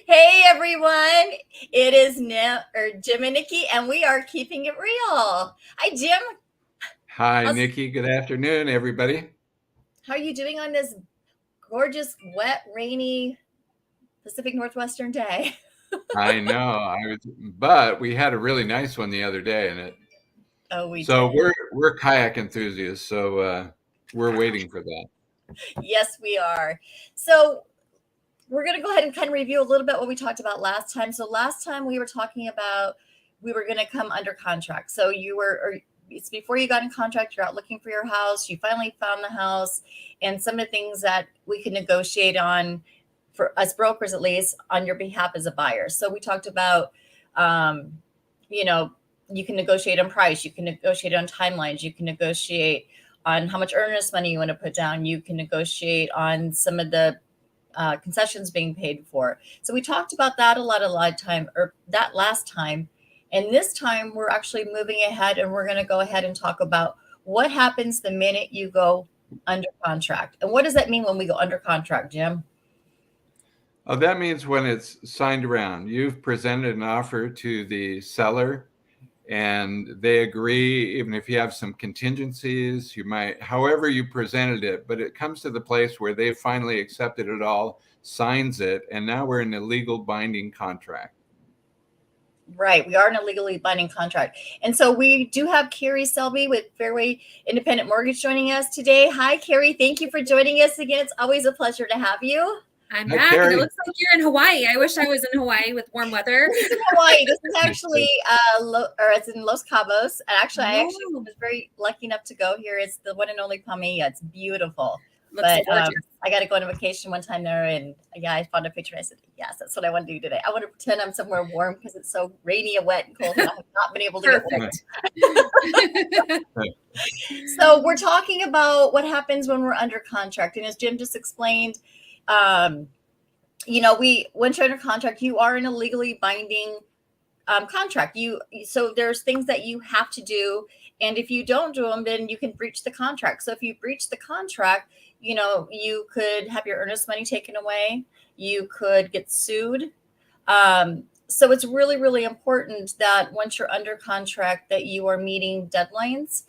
Hey everyone, it is Jim and Nikki, and we are keeping it real. Hi Jim, Hi, how's Nikki. Good afternoon, everybody. how are you doing on this gorgeous, wet, rainy Pacific Northwestern day? I know but we had a really nice one the other day, and it. Oh, we So did. we're kayak enthusiasts, so we're waiting for that. Yes, we are. So we're going to go ahead and kind of review a little bit what we talked about last time. So last time we were talking about we were going to come under contract. So it's before you got in contract, you're out looking for your house. You finally found the house, and some of the things that we could negotiate on for us brokers, at least on your behalf as a buyer. So we talked about, um, you know, you can negotiate on price, you can negotiate on timelines, you can negotiate on how much earnest money you want to put down, you can negotiate on some of the concessions being paid for. So we talked about that a lot of time, or that last time. And this time we're actually moving ahead, and we're going to go ahead and talk about what happens the minute you go under contract. And what does that mean when we go under contract, Jim? Oh, that means when it's signed around, you've presented an offer to the seller, and they agree. Even if you have some contingencies, you might, however you presented it, but it comes to the place where they finally accepted it all, signs it, and now we're in a legal binding contract. Right. We are in a legally binding contract. And so we do have Carrie Selby with Fairway Independent Mortgage joining us today. Hi, Carrie. Thank you for joining us again. It's always a pleasure to have you. I'm Hi, back, and it Carrie. looks like you're in Hawaii. I wish I was in Hawaii with warm weather. This is in Hawaii. This is actually, it's in Los Cabos. And actually, I actually Oh, was very lucky enough to go here. It's the one and only Palmilla. It's beautiful. looks But gorgeous. I got to go on a vacation one time there, and yeah, I found a picture. And I said, yes, that's what I want to do today. I want to pretend I'm somewhere warm because it's so rainy and wet and cold, and I have not been able to get warm. Perfect. So we're talking about what happens when we're under contract, and as Jim just explained, um, once you're under contract, you are in a legally binding contract. So there's things that you have to do, and if you don't do them, then you can breach the contract. So if you breach the contract, you could have your earnest money taken away. You could get sued. So it's really, really important that once you're under contract, that you are meeting deadlines,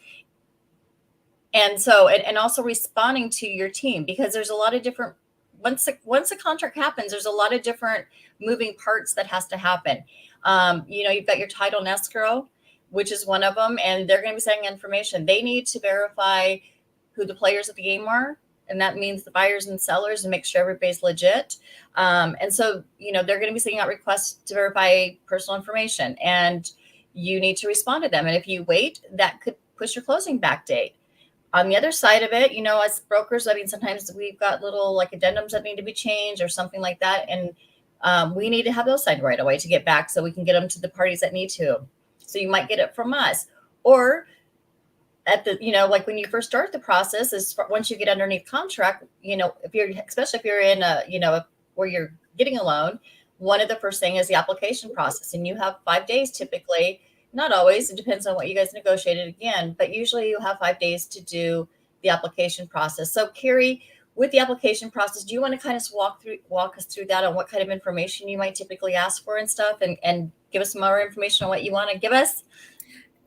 and also responding to your team, because there's a lot of different once a contract happens, there's a lot of different moving parts that has to happen. You've got your title and escrow, which is one of them, and they're going to be sending information. They need to verify who the players of the game are, and that means the buyers and sellers, and make sure everybody's legit. And so they're going to be sending out requests to verify personal information, and you need to respond to them. And if you wait, that could push your closing back date. On the other side of it, as brokers, I mean, sometimes we've got little like addendums that need to be changed or something like that. And we need to have those signed right away to get back so we can get them to the parties that need to. So you might get it from us, or at the, like when you first start the process is once you get underneath contract, especially if you're in where you're getting a loan, one of the first thing is the application process. And you have 5 days typically. Not always. It depends on what you guys negotiated again, but usually you have 5 days to do the application process. So Carrie, with the application process, do you want to kind of walk us through that on what kind of information you might typically ask for and stuff, and give us some more information on what you want to give us?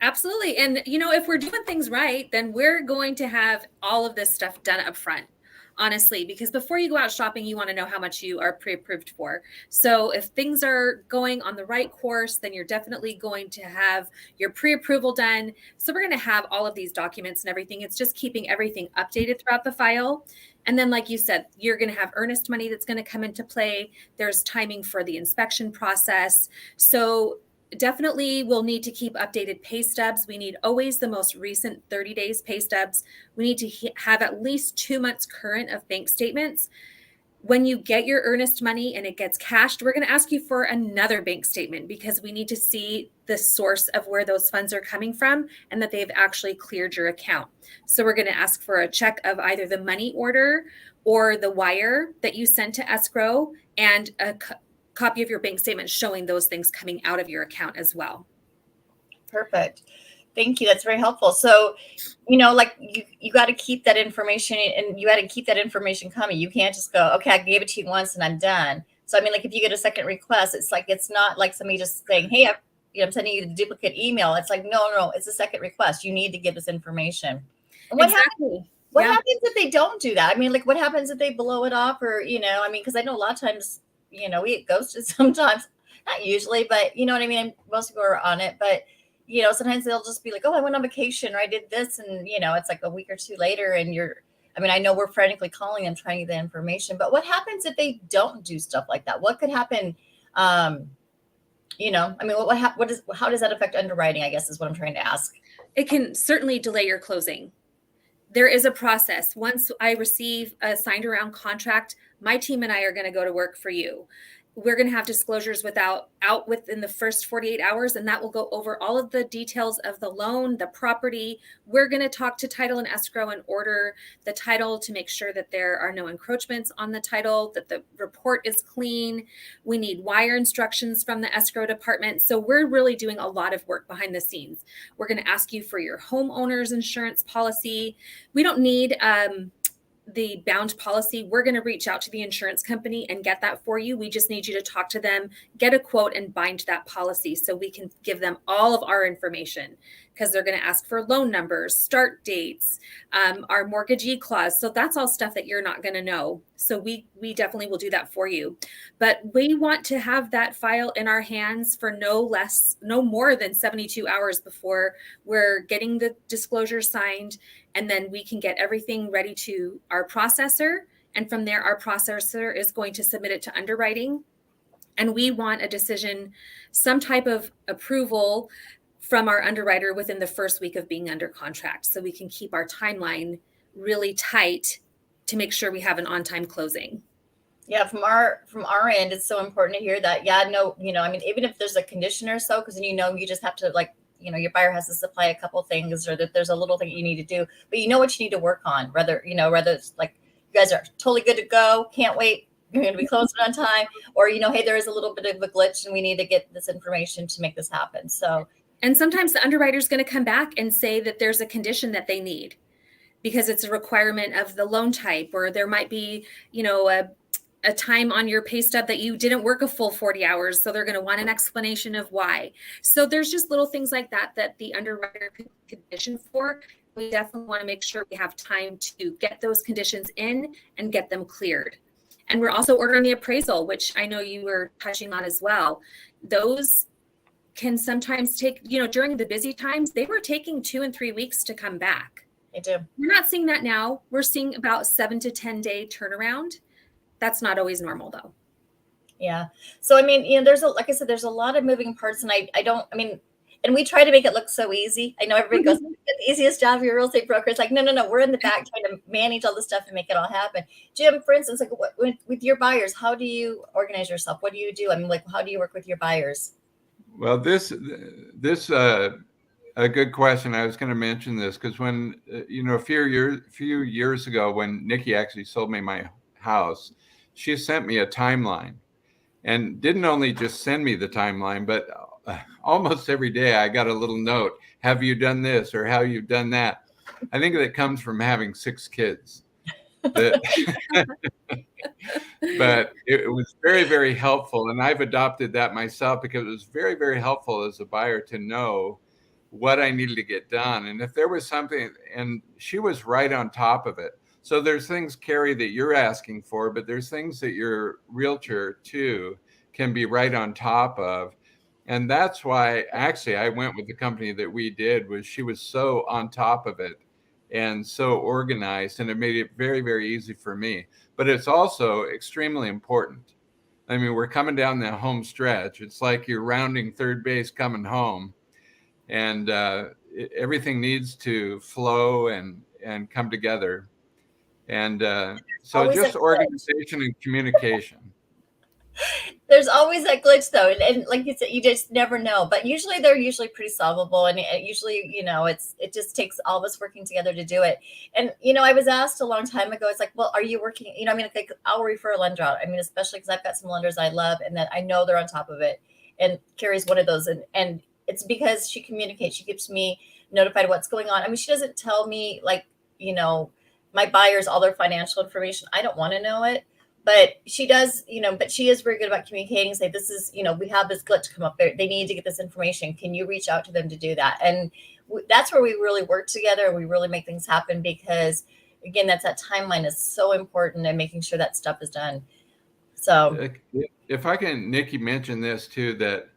Absolutely. And, if we're doing things right, then we're going to have all of this stuff done up front, honestly, because before you go out shopping, you want to know how much you are pre-approved for. So if things are going on the right course, then you're definitely going to have your pre-approval done. So we're going to have all of these documents and everything. It's just keeping everything updated throughout the file. And then, like you said, you're going to have earnest money that's going to come into play. There's timing for the inspection process. So definitely we'll need to keep updated pay stubs. We need always the most recent 30 days pay stubs. We need to have at least 2 months current of bank statements. When you get your earnest money and it gets cashed, we're going to ask you for another bank statement, because we need to see the source of where those funds are coming from and that they've actually cleared your account. So we're going to ask for a check of either the money order or the wire that you sent to escrow, and a copy of your bank statement showing those things coming out of your account as well. Perfect. Thank you. That's very helpful. So, like you got to keep that information, and you got to keep that information coming. You can't just go, okay, I gave it to you once and I'm done. So, I mean, like if you get a second request, it's like, it's not like somebody just saying, hey, I'm sending you the duplicate email. It's like, no, it's a second request. You need to give this information. And Exactly. what happens if they don't do that? I mean, like what happens if they blow it off, or, I mean, because I know a lot of times, we get ghosted sometimes, not usually, but you know what I mean? Most people are on it, but sometimes they'll just be like, oh, I went on vacation or I did this. And, it's like a week or two later and I know we're frantically calling them, trying to get the information, but what happens if they don't do stuff like that? What could happen? I mean, how does that affect underwriting? I guess is what I'm trying to ask. It can certainly delay your closing. There is a process. Once I receive a signed around contract, my team and I are going to go to work for you. We're going to have disclosures out within the first 48 hours, and that will go over all of the details of the loan, the property. We're going to talk to title and escrow and order the title to make sure that there are no encroachments on the title, that the report is clean. We need wire instructions from the escrow department. So we're really doing a lot of work behind the scenes. We're going to ask you for your homeowner's insurance policy. We don't need the bound policy. We're going to reach out to the insurance company and get that for you. We just need you to talk to them, get a quote, and bind that policy so we can give them all of our information, because they're going to ask for loan numbers, start dates, our mortgagee clause. So that's all stuff that you're not going to know. So we definitely will do that for you. But we want to have that file in our hands for no more than 72 hours before we're getting the disclosure signed. And then we can get everything ready to our processor. And from there, our processor is going to submit it to underwriting. And we want a decision, some type of approval from our underwriter within the first week of being under contract, so we can keep our timeline really tight to make sure we have an on-time closing. Yeah, from our end, it's so important to hear that. Yeah, no, I mean, even if there's a condition or so, because then you just have to your buyer has to supply a couple things, or that there's a little thing you need to do, but you know what you need to work on. Whether it's like you guys are totally good to go, can't wait, you're going to be closing on time, or hey, there is a little bit of a glitch and we need to get this information to make this happen. So. And sometimes the underwriter is going to come back and say that there's a condition that they need because it's a requirement of the loan type, or there might be, a time on your pay stub that you didn't work a full 40 hours. So they're going to want an explanation of why. So there's just little things like that the underwriter could condition for. We definitely want to make sure we have time to get those conditions in and get them cleared. And we're also ordering the appraisal, which I know you were touching on as well. Those can sometimes take, during the busy times, they were taking 2 and 3 weeks to come back. They do. We're not seeing that now. We're seeing about 7 to 10 day turnaround. That's not always normal though. Yeah. So, I mean, like I said, there's a lot of moving parts, and and we try to make it look so easy. I know everybody goes, the easiest job of your real estate broker. It's like, no. We're in the back trying to manage all this stuff and make it all happen. Jim, for instance, like with your buyers, how do you organize yourself? What do you do? I mean, like, how do you work with your buyers? Well, this a good question. I was going to mention this because when a few years ago, when Niki actually sold me my house, she sent me a timeline, and didn't only just send me the timeline, but almost every day I got a little note. Have you done this, or have you done that? I think that comes from having 6 kids. But it was very, very helpful. And I've adopted that myself because it was very, very helpful as a buyer to know what I needed to get done. And if there was something, and she was right on top of it. So there's things, Carrie, that you're asking for, but there's things that your realtor too can be right on top of. And that's why actually I went with the company that we did, was she was so on top of it and so organized, and it made it very, very easy for me. But it's also extremely important. I mean, we're coming down the home stretch. It's like you're rounding third base coming home, and everything needs to flow and come together. And so just organization and communication. There's always that glitch though, and like you said, you just never know. But usually they're pretty solvable, and usually it just takes all of us working together to do it. And I was asked a long time ago, it's like, well, are you working? I mean, like, I'll refer a lender out. I mean, especially because I've got some lenders I love, and that I know they're on top of it. And Carrie's one of those, and it's because she communicates. She keeps me notified of what's going on. I mean, she doesn't tell me my buyers all their financial information. I don't want to know it. but she does, but she is very good about communicating, say, this is, we have this glitch come up there. They need to get this information. Can you reach out to them to do that? And that's where we really work together. And we really make things happen because, again, that timeline is so important and making sure that stuff is done. So if I can, Nikki, mention this too, that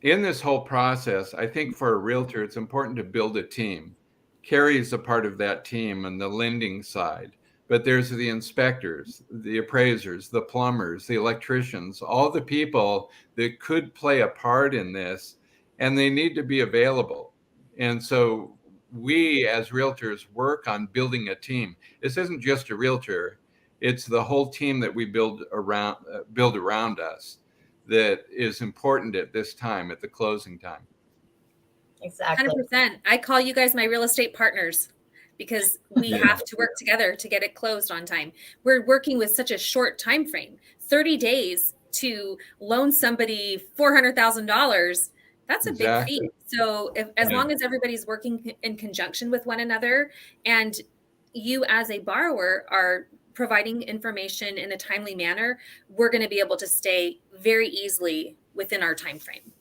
in this whole process, I think for a realtor, it's important to build a team. Carrie is a part of that team on the lending side, but there's the inspectors, the appraisers, the plumbers, the electricians, all the people that could play a part in this, and they need to be available. And so we as realtors work on building a team. This isn't just a realtor, it's the whole team that we build around us that is important at this time, at the closing time. Exactly. 100%. I call you guys my real estate partners because we have to work together to get it closed on time. We're working with such a short time frame, 30 days to loan somebody $400,000. That's a big feat. So as long as everybody's working in conjunction with one another, and you as a borrower are providing information in a timely manner, we're going to be able to stay very easily within our time frame.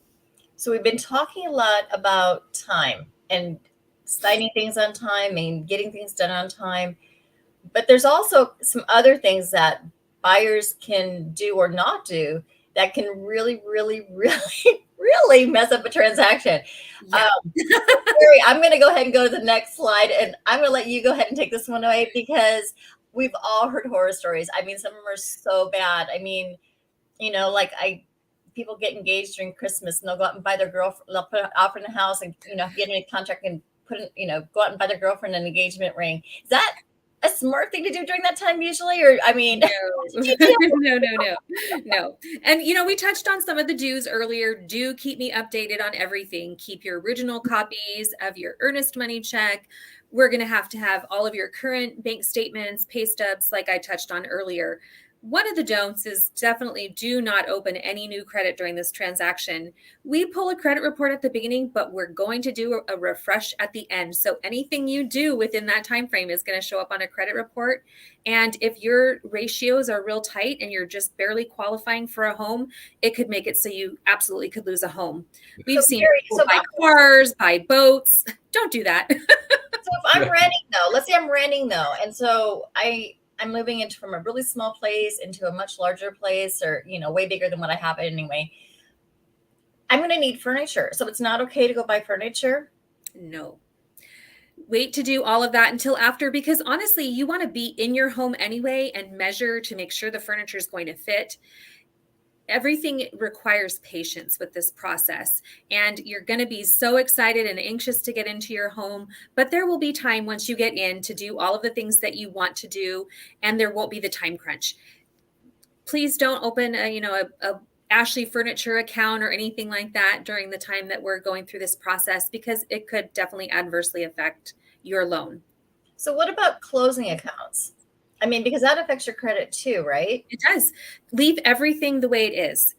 So we've been talking a lot about time and signing things on time and getting things done on time. But there's also some other things that buyers can do or not do that can really, really, really, really mess up a transaction. Yeah. Carrie, I'm going to go ahead and go to the next slide, and I'm going to let you go ahead and take this one away because we've all heard horror stories. I mean, some of them are so bad. I mean, people get engaged during Christmas and they'll go out and buy their girlfriend, they'll put an offer in the house and, get in a contract and go out and buy their girlfriend an engagement ring. Is that a smart thing to do during that time usually? Or, I mean, no. And, we touched on some of the do's earlier. Do keep me updated on everything. Keep your original copies of your earnest money check. We're going to have all of your current bank statements, pay stubs, like I touched on earlier. One of the don'ts is definitely do not open any new credit during this transaction. We pull a credit report at the beginning, but we're going to do a refresh at the end. So anything you do within that time frame is going to show up on a credit report. And if your ratios are real tight and you're just barely qualifying for a home, it could make it so you absolutely could lose a home. We've seen people buy cars, buy boats. Don't do that. So if I'm renting though, let's say I'm renting though, and so I'm moving from a really small place into a much larger place, or, way bigger than what I have anyway. I'm going to need furniture. So it's not okay to go buy furniture? No. Wait to do all of that until after, because honestly, you want to be in your home anyway and measure to make sure the furniture is going to fit. Everything requires patience with this process, and you're going to be so excited and anxious to get into your home, but there will be time once you get in to do all of the things that you want to do, and there won't be the time crunch. Please don't open a Ashley Furniture account or anything like that during the time that we're going through this process, because it could definitely adversely affect your loan. So what about closing accounts? I mean, because that affects your credit too, right? It does. Leave everything the way it is.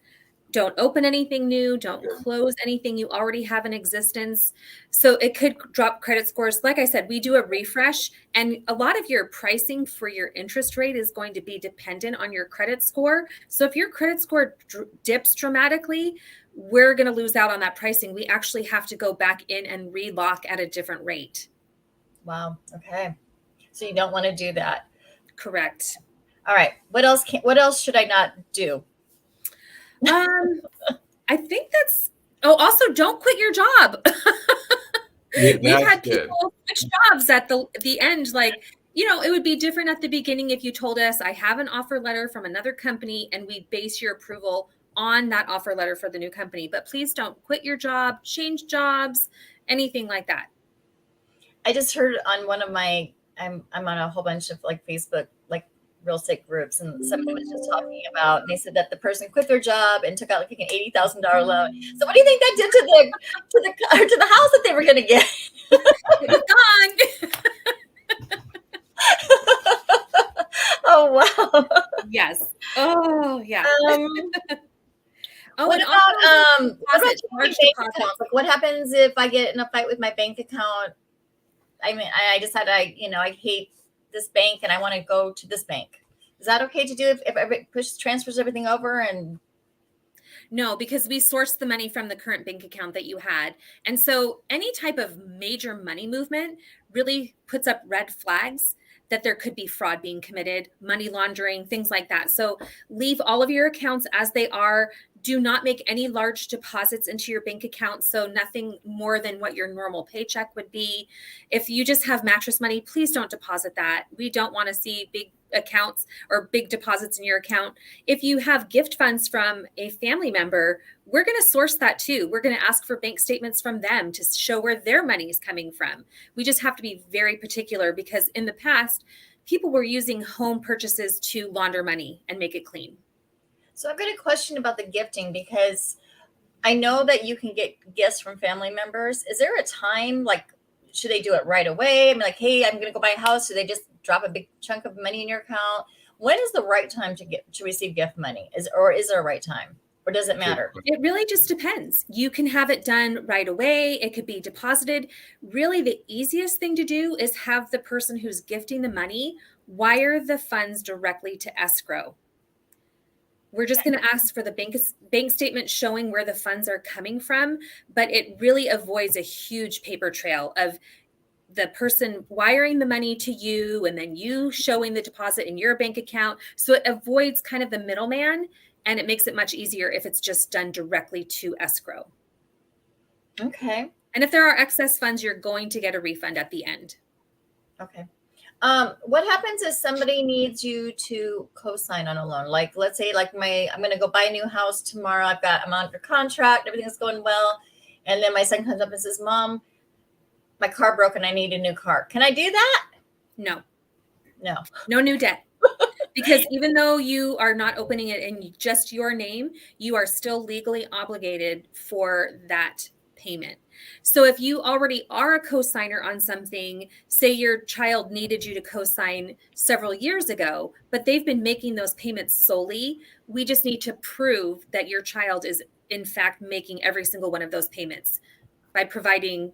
Don't open anything new. Don't close anything you already have in existence. So it could drop credit scores. Like I said, we do a refresh, and a lot of your pricing for your interest rate is going to be dependent on your credit score. So if your credit score dips dramatically, we're going to lose out on that pricing. We actually have to go back in and relock at a different rate. Wow. Okay. So you don't want to do that. Correct. All right. What else should I not do? I think also don't quit your job. We've had people switch jobs at the end. Like, it would be different at the beginning if you told us, I have an offer letter from another company and we base your approval on that offer letter for the new company. But please don't quit your job, change jobs, anything like that. I just heard on one of my, I'm on a whole bunch of Facebook, real estate groups, and somebody was just talking about, they said that the person quit their job and took out an $80,000 loan. So what do you think that did to the house that they were going to get? It's gone. Oh, wow. Yes. Oh, yeah. What about bank accounts? Like, what happens if I get in a fight with my bank account? I mean, I decide I hate this bank and I want to go to this bank. Is that okay to do if it transfers everything over? And No, because we sourced the money from the current bank account that you had. And so any type of major money movement really puts up red flags that there could be fraud being committed, money laundering, things like that. So leave all of your accounts as they are. Do not make any large deposits into your bank account. So nothing more than what your normal paycheck would be. If you just have mattress money, please don't deposit that. We don't want to see big accounts or big deposits in your account. If you have gift funds from a family member, we're going to source that too. We're going to ask for bank statements from them to show where their money is coming from. We just have to be very particular because in the past, people were using home purchases to launder money and make it clean. so I've got a question about the gifting because I know that you can get gifts from family members. Is there a time, like, should they do it right away? I mean, like, hey, I'm going to go buy a house. Do they just drop a big chunk of money in your account? When is the right time to receive gift money? Is there a right time, or does it matter? It really just depends. You can have it done right away. It could be deposited. Really, the easiest thing to do is have the person who's gifting the money wire the funds directly to escrow. We're just going to ask for the bank statement showing where the funds are coming from, but it really avoids a huge paper trail of the person wiring the money to you and then you showing the deposit in your bank account. So it avoids kind of the middleman, and it makes it much easier if it's just done directly to escrow. Okay. And if there are excess funds, you're going to get a refund at the end. Okay. What happens if somebody needs you to co-sign on a loan? Like, let's say, like I'm going to go buy a new house tomorrow. I'm under contract. Everything's going well. And then my son comes up and says, Mom, my car broke and I need a new car. Can I do that? No No. new debt. Because even though you are not opening it in just your name, you are still legally obligated for that payment. So if you already are a co-signer on something, say your child needed you to co-sign several years ago, but they've been making those payments solely, we just need to prove that your child is in fact making every single one of those payments by providing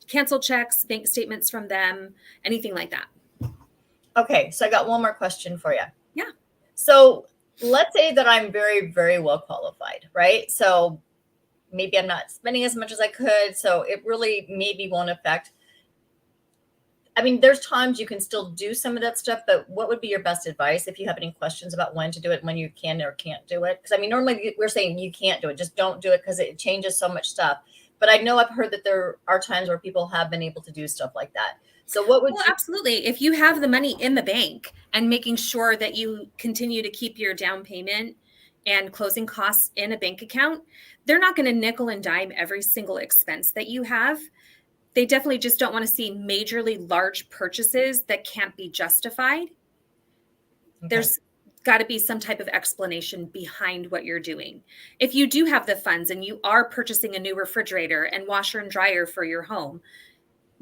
cancel checks, bank statements from them, anything like that. Okay. So I got one more question for you. Yeah. So let's say that I'm very, very well qualified, right? So maybe I'm not spending as much as I could. So it really maybe won't affect. I mean, there's times you can still do some of that stuff, but what would be your best advice if you have any questions about when to do it, when you can or can't do it? Because I mean, normally we're saying you can't do it. Just don't do it because it changes so much stuff. But I know I've heard that there are times where people have been able to do stuff like that. So what would Well, absolutely. If you have the money in the bank and making sure that you continue to keep your down payment and closing costs in a bank account, they're not going to nickel and dime every single expense that you have. They definitely just don't want to see majorly large purchases that can't be justified. Okay. There's got to be some type of explanation behind what you're doing. If you do have the funds and you are purchasing a new refrigerator and washer and dryer for your home,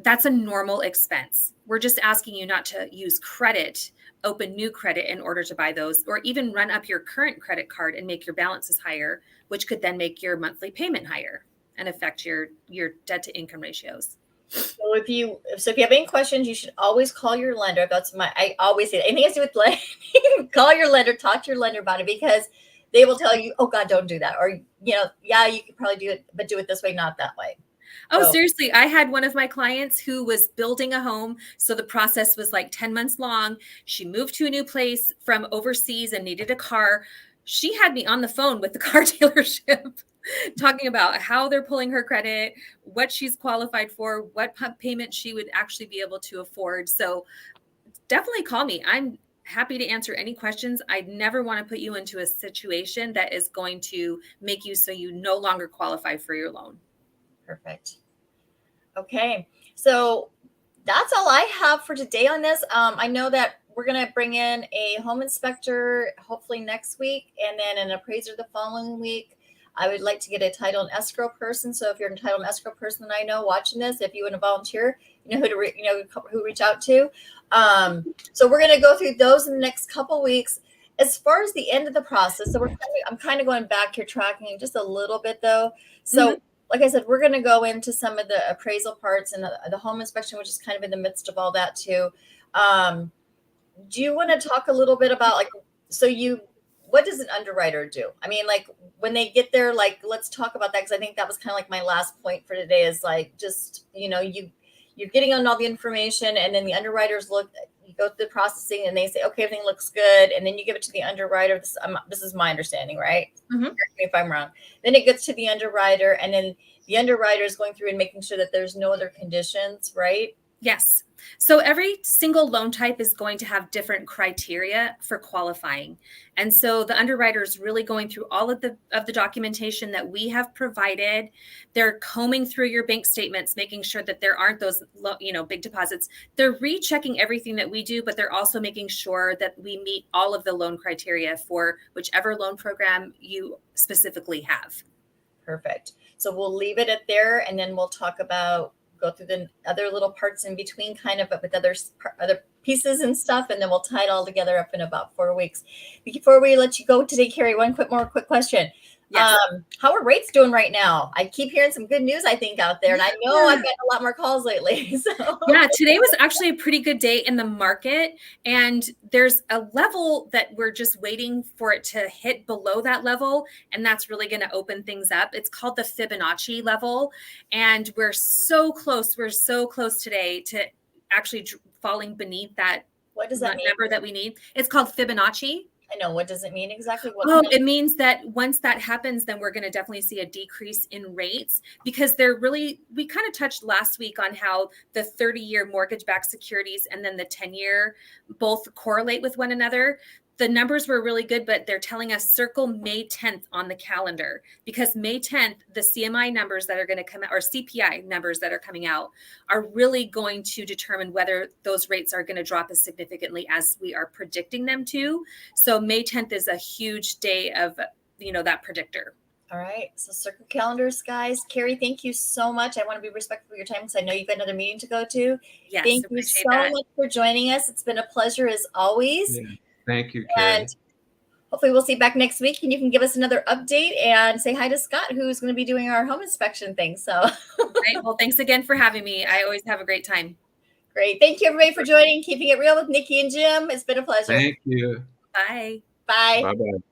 that's a normal expense. We're just asking you not to use credit, open new credit in order to buy those, or even run up your current credit card and make your balances higher, which could then make your monthly payment higher and affect your debt to income ratios. So if you have any questions, you should always call your lender. I always say anything has to do with lending, call your lender, talk to your lender about it, because they will tell you, oh God, don't do that. Or, yeah, you could probably do it, but do it this way, not that way. Oh, so. Seriously. I had one of my clients who was building a home. So the process was like 10 months long. She moved to a new place from overseas and needed a car. She had me on the phone with the car dealership talking about how they're pulling her credit, what she's qualified for, what payment she would actually be able to afford. So definitely call me. I'm happy to answer any questions. I'd never want to put you into a situation that is going to make you so you no longer qualify for your loan. Perfect. Okay. So that's all I have for today on this. I know that we're going to bring in a home inspector hopefully next week, and then an appraiser the following week. I would like to get a title and escrow person. So if you're a title and escrow person that I know watching this, if you want to volunteer, you know who reach out to. So we're going to go through those in the next couple weeks. As far as the end of the process, so I'm kind of going back here, tracking just a little bit though. So like I said, we're going to go into some of the appraisal parts and the home inspection, which is kind of in the midst of all that too. Do you want to talk a little bit about like what does an underwriter do? I mean, like when they get there, like, let's talk about that. Cause I think that was kind of like my last point for today is like, just, you're getting on all the information and then the underwriters you go through the processing and they say, okay, everything looks good. And then you give it to the underwriter. This is my understanding, right? Mm-hmm. Correct me if I'm wrong. Then it gets to the underwriter and then the underwriter is going through and making sure that there's no other conditions, right? Yes. So every single loan type is going to have different criteria for qualifying. And so the underwriter is really going through all of the documentation that we have provided. They're combing through your bank statements, making sure that there aren't those, big deposits. They're rechecking everything that we do, but they're also making sure that we meet all of the loan criteria for whichever loan program you specifically have. Perfect. So we'll leave it at there and then we'll go through the other little parts in between kind of, but with other pieces and stuff. And then we'll tie it all together up in about 4 weeks. Before we let you go today, Carrie, one quick question. Yes. How are rates doing right now? I keep hearing some good news, I think, out there. And I know I've gotten a lot more calls lately. So. Yeah, today was actually a pretty good day in the market. And there's a level that we're just waiting for it to hit below that level. And that's really going to open things up. It's called the Fibonacci level. And we're so close. We're so close today to actually falling beneath that. What does that mean? Number that we need. It's called Fibonacci. I know. What does it mean exactly? It means that once that happens, then we're going to definitely see a decrease in rates because we kind of touched last week on how the 30-year mortgage-backed securities and then the 10-year both correlate with one another. The numbers were really good, but they're telling us circle May 10th on the calendar because May 10th, the CMI numbers that are going to come out or CPI numbers that are coming out are really going to determine whether those rates are going to drop as significantly as we are predicting them to. So May 10th is a huge day of, that predictor. All right. So circle calendars, guys. Carrie, thank you so much. I want to be respectful of your time because I know you've got another meeting to go to. Yes, thank you so much for joining us. It's been a pleasure as always. Yeah. Thank you, Carrie. And hopefully we'll see you back next week and you can give us another update and say hi to Scott, who's going to be doing our home inspection thing. So great. Well, thanks again for having me. I always have a great time. Great. Thank you, everybody, for joining Keeping It Real with Niki and Jim. It's been a pleasure. Thank you. Bye. Bye. Bye-bye.